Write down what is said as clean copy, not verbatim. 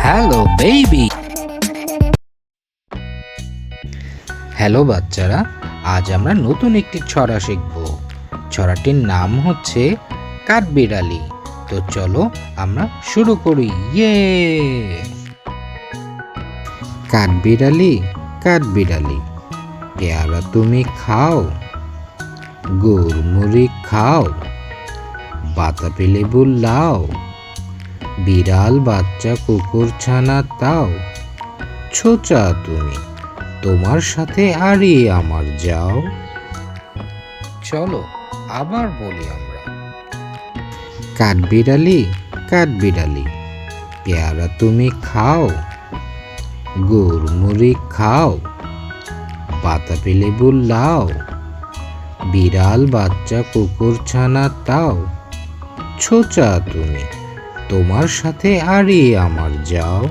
Hello baby. Hello বাচ্চারা, আজ আমরা নতুন একটি ছড়া শিখব। ছড়াটির নাম হচ্ছে কাঠবিড়ালি। তো চলো আমরা শুরু করি। ইয়ে! কাঠবিড়ালি, কাঠবিড়ালি, পেয়ারা তুমি খাও, গুড় মুড়ি খাও, বাতাবি লেবু লাও, বিড়াল বাচ্চা কুকুর ছানা তাও, ছোচা তুমি, তোমার সাথে আরই আমার যাও। চলো আবার বলি আমরা। কাঠবিড়ালি, কাঠবিড়ালি, পেয়ারা তুমি খাও, গুড় মুড়ি খাও, বাতাবি লেবু লাও, বিড়াল বাচ্চা কুকুর ছানা তাও, ছোচা তুমি, তোমার সাথে আরই আমার যাও।